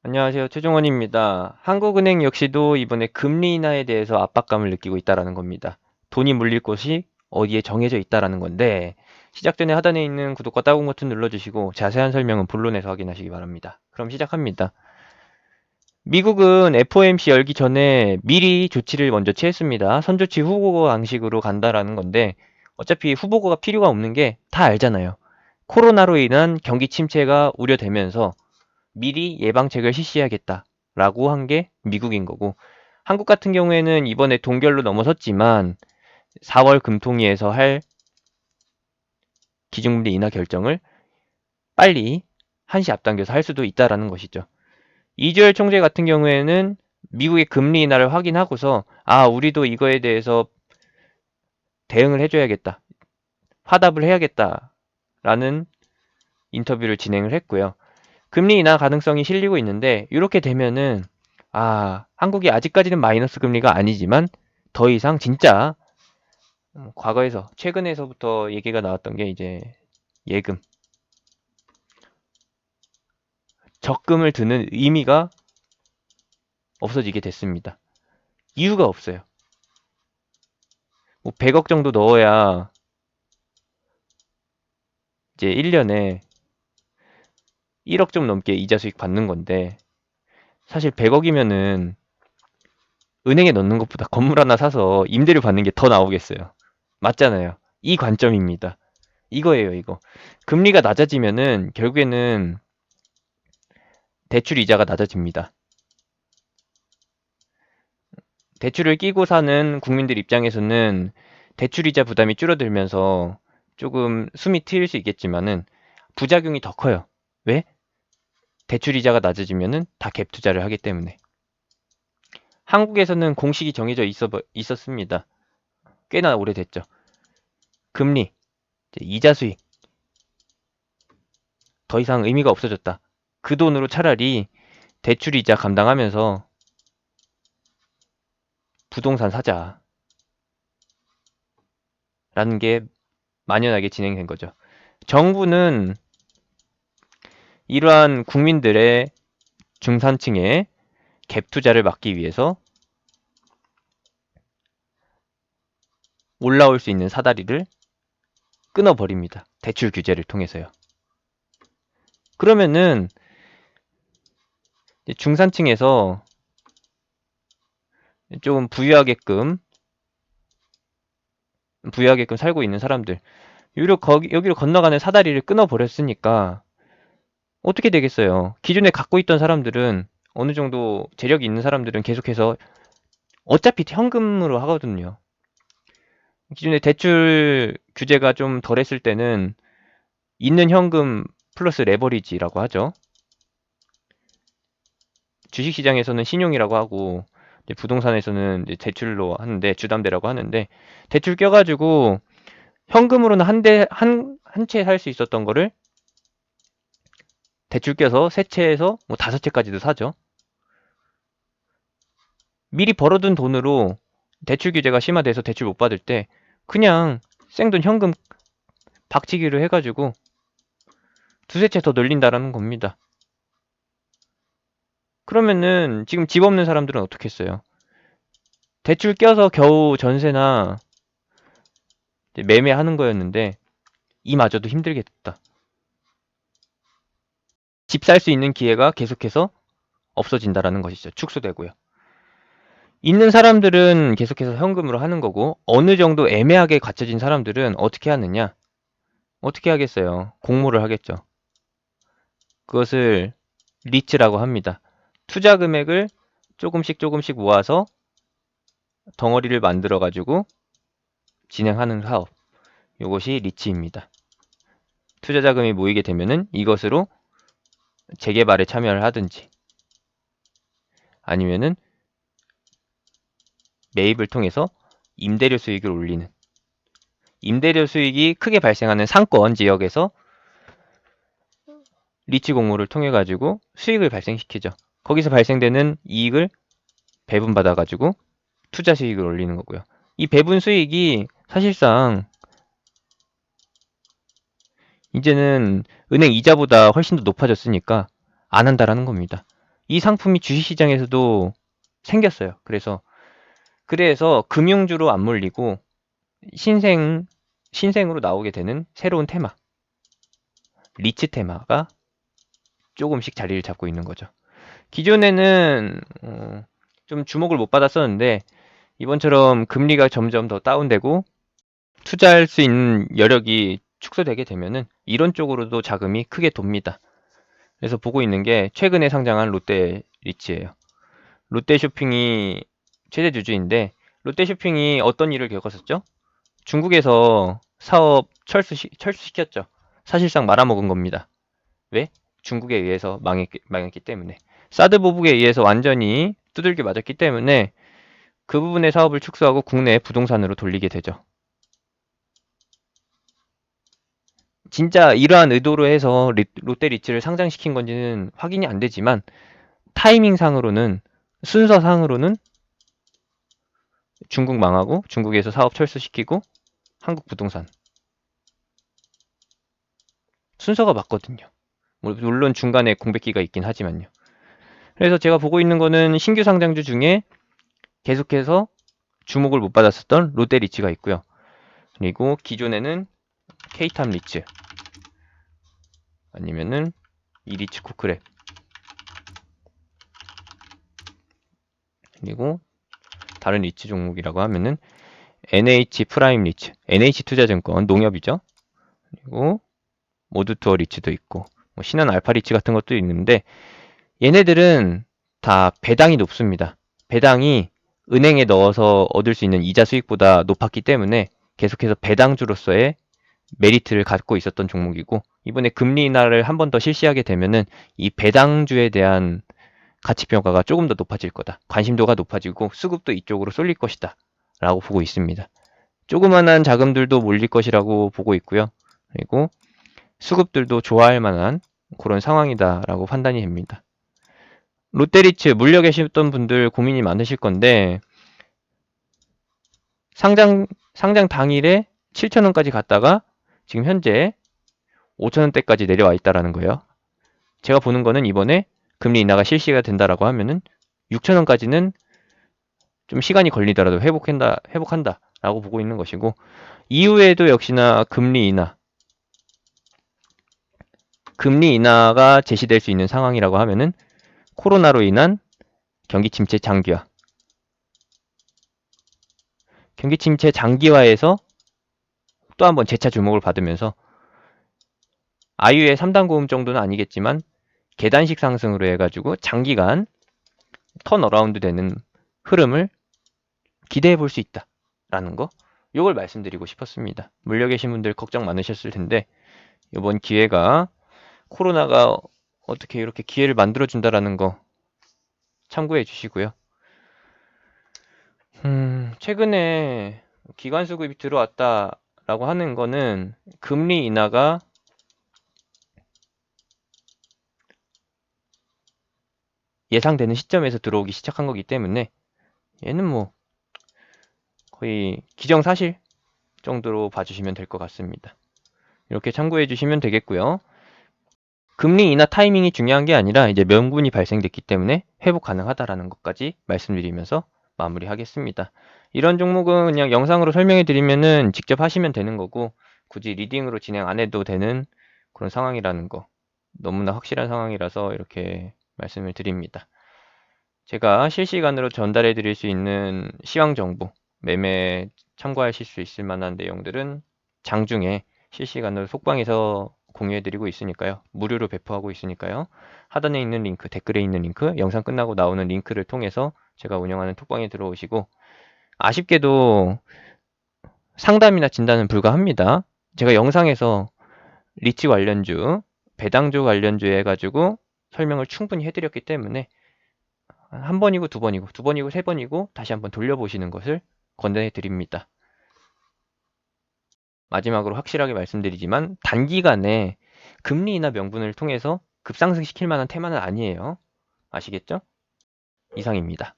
안녕하세요. 최종원입니다. 한국은행 역시도 이번에 금리 인하에 대해서 압박감을 느끼고 있다라는 겁니다. 돈이 물릴 곳이 어디에 정해져 있다라는 건데, 시작 전에 하단에 있는 구독과 따봉 버튼 눌러주시고 자세한 설명은 본론에서 확인하시기 바랍니다. 그럼 시작합니다. 미국은 FOMC 열기 전에 미리 조치를 먼저 취했습니다. 선조치 후보고 방식으로 간다라는 건데, 어차피 후보고가 필요가 없는 게 다 알잖아요. 코로나로 인한 경기 침체가 우려되면서 미리 예방책을 실시해야겠다라고 한 게 미국인 거고, 한국 같은 경우에는 이번에 동결로 넘어섰지만 4월 금통위에서 할 기준금리 인하 결정을 빨리 한시 앞당겨서 할 수도 있다라는 것이죠. 이주열 총재 같은 경우에는 미국의 금리 인하를 확인하고서 우리도 이거에 대해서 대응을 해줘야겠다, 화답을 해야겠다라는 인터뷰를 진행을 했고요. 금리 인하 가능성이 실리고 있는데, 이렇게 되면은 한국이 아직까지는 마이너스 금리가 아니지만 더 이상 진짜 과거에서 최근에서부터 얘기가 나왔던 게 이제 예금, 적금을 드는 의미가 없어지게 됐습니다. 이유가 없어요. 뭐 100억 정도 넣어야 이제 1년에 1억 좀 넘게 이자 수익 받는 건데, 사실 100억이면은 은행에 넣는 것보다 건물 하나 사서 임대료 받는 게 더 나오겠어요. 맞잖아요. 이 관점입니다. 이거예요, 이거. 금리가 낮아지면은 결국에는 대출 이자가 낮아집니다. 대출을 끼고 사는 국민들 입장에서는 대출 이자 부담이 줄어들면서 조금 숨이 트일 수 있겠지만은 부작용이 더 커요. 왜? 대출 이자가 낮아지면은 다 갭 투자를 하기 때문에. 한국에서는 공식이 정해져 있었습니다. 꽤나 오래됐죠. 금리, 이자 수익, 더 이상 의미가 없어졌다. 그 돈으로 차라리 대출 이자 감당하면서 부동산 사자. 라는 게 만연하게 진행된 거죠. 정부는 이러한 국민들의 중산층의 갭 투자를 막기 위해서 올라올 수 있는 사다리를 끊어버립니다. 대출 규제를 통해서요. 그러면은 중산층에서 좀 부유하게끔 살고 있는 사람들, 여기로 건너가는 사다리를 끊어버렸으니까 어떻게 되겠어요? 기존에 갖고 있던 사람들은, 어느 정도 재력이 있는 사람들은 계속해서 어차피 현금으로 하거든요. 기존에 대출 규제가 좀 덜했을 때는 있는 현금 플러스 레버리지라고 하죠. 주식시장에서는 신용이라고 하고, 이제 부동산에서는 이제 대출로 하는데, 주담대라고 하는데, 대출 껴가지고 현금으로는 한 채 살 수 있었던 거를 대출 껴서 세 채에서 뭐 다섯 채까지도 사죠. 미리 벌어둔 돈으로 대출 규제가 심화돼서 대출 못 받을 때 그냥 생돈 현금 박치기로 해가지고 두세 채 더 늘린다라는 겁니다. 그러면은 지금 집 없는 사람들은 어떻게 했어요? 대출 껴서 겨우 전세나 매매하는 거였는데 이마저도 힘들게 됐다. 집 살 수 있는 기회가 계속해서 없어진다라는 것이죠. 축소되고요. 있는 사람들은 계속해서 현금으로 하는 거고, 어느 정도 애매하게 갖춰진 사람들은 어떻게 하느냐? 어떻게 하겠어요? 공모를 하겠죠. 그것을 리츠라고 합니다. 투자 금액을 조금씩 조금씩 모아서 덩어리를 만들어 가지고 진행하는 사업. 이것이 리츠입니다. 투자 자금이 모이게 되면은 이것으로 재개발에 참여를 하든지, 아니면은 매입을 통해서 임대료 수익을 올리는, 임대료 수익이 크게 발생하는 상권 지역에서 리츠 공모를 통해 가지고 수익을 발생시키죠. 거기서 발생되는 이익을 배분받아 가지고 투자 수익을 올리는 거고요. 이 배분 수익이 사실상 이제는 은행 이자보다 훨씬 더 높아졌으니까 안 한다라는 겁니다. 이 상품이 주식시장에서도 생겼어요. 그래서 금융주로 안 몰리고 신생으로 나오게 되는 새로운 테마, 리츠 테마가 조금씩 자리를 잡고 있는 거죠. 기존에는 좀 주목을 못 받았었는데 이번처럼 금리가 점점 더 다운되고 투자할 수 있는 여력이 축소되게 되면은 이런 쪽으로도 자금이 크게 돕니다. 그래서 보고 있는 게 최근에 상장한 롯데 리츠예요. 롯데쇼핑이 최대 주주인데 롯데쇼핑이 어떤 일을 겪었었죠? 중국에서 사업 철수시켰죠. 사실상 말아먹은 겁니다. 왜? 중국에 의해서 망했기 때문에. 사드 보복에 의해서 완전히 두들겨 맞았기 때문에 그 부분의 사업을 축소하고 국내 부동산으로 돌리게 되죠. 진짜 이러한 의도로 해서 롯데 리츠를 상장시킨 건지는 확인이 안 되지만 타이밍상으로는 순서상으로는 중국 망하고 중국에서 사업 철수시키고 한국 부동산 순서가 맞거든요. 물론 중간에 공백기가 있긴 하지만요. 그래서 제가 보고 있는 거는 신규 상장주 중에 계속해서 주목을 못 받았었던 롯데 리츠가 있고요. 그리고 기존에는 케이탑 리츠 아니면은 이 리츠 코크랩 그리고 다른 리츠 종목이라고 하면은 NH 프라임 리츠, NH 투자증권 농협이죠. 그리고 모두투어 리츠도 있고 뭐 신한 알파 리츠 같은 것도 있는데 얘네들은 다 배당이 높습니다. 배당이 은행에 넣어서 얻을 수 있는 이자 수익보다 높았기 때문에 계속해서 배당주로서의 메리트를 갖고 있었던 종목이고 이번에 금리 인하를 한 번 더 실시하게 되면은 이 배당주에 대한 가치평가가 조금 더 높아질 거다. 관심도가 높아지고 수급도 이쪽으로 쏠릴 것이다. 라고 보고 있습니다. 조그만한 자금들도 몰릴 것이라고 보고 있고요. 그리고 수급들도 좋아할 만한 그런 상황이다라고 판단이 됩니다. 롯데리츠 물려 계셨던 분들 고민이 많으실 건데 상장 당일에 7,000원까지 갔다가 지금 현재 5,000원대까지 내려와 있다라는 거예요. 제가 보는 거는 이번에 금리 인하가 실시가 된다라고 하면은 6,000원까지는 좀 시간이 걸리더라도 회복한다라고 보고 있는 것이고 이후에도 역시나 금리 인하가 제시될 수 있는 상황이라고 하면은 코로나로 인한 경기 침체 장기화. 경기 침체 장기화에서 또 한번 재차 주목을 받으면서 아유의 3단 고음 정도는 아니겠지만 계단식 상승으로 해가지고 장기간 턴어라운드 되는 흐름을 기대해 볼 수 있다라는 거. 요걸 말씀드리고 싶었습니다. 물려 계신 분들 걱정 많으셨을 텐데 이번 기회가 코로나가 어떻게 이렇게 기회를 만들어 준다라는 거 참고해 주시고요. 최근에 기관 수급이 들어왔다라고 하는 거는 금리 인하가 예상되는 시점에서 들어오기 시작한 거기 때문에 얘는 뭐 거의 기정사실 정도로 봐주시면 될 것 같습니다. 이렇게 참고해 주시면 되겠고요. 금리 인하 타이밍이 중요한 게 아니라 이제 명분이 발생됐기 때문에 회복 가능하다라는 것까지 말씀드리면서 마무리하겠습니다. 이런 종목은 그냥 영상으로 설명해 드리면은 직접 하시면 되는 거고 굳이 리딩으로 진행 안 해도 되는 그런 상황이라는 거 너무나 확실한 상황이라서 이렇게 말씀을 드립니다. 제가 실시간으로 전달해 드릴 수 있는 시황 정보, 매매 참고하실 수 있을 만한 내용들은 장중에 실시간으로 속방에서 공유해 드리고 있으니까요. 무료로 배포하고 있으니까요. 하단에 있는 링크, 댓글에 있는 링크, 영상 끝나고 나오는 링크를 통해서 제가 운영하는 톡방에 들어오시고 아쉽게도 상담이나 진단은 불가합니다. 제가 영상에서 리치 관련주, 배당주 관련주 해가지고 설명을 충분히 해드렸기 때문에 한 번이고 두 번이고 두 번이고 세 번이고 다시 한번 돌려보시는 것을 권장해 드립니다. 마지막으로 확실하게 말씀드리지만 단기간에 금리 인하 명분을 통해서 급상승시킬 만한 테마는 아니에요. 아시겠죠? 이상입니다.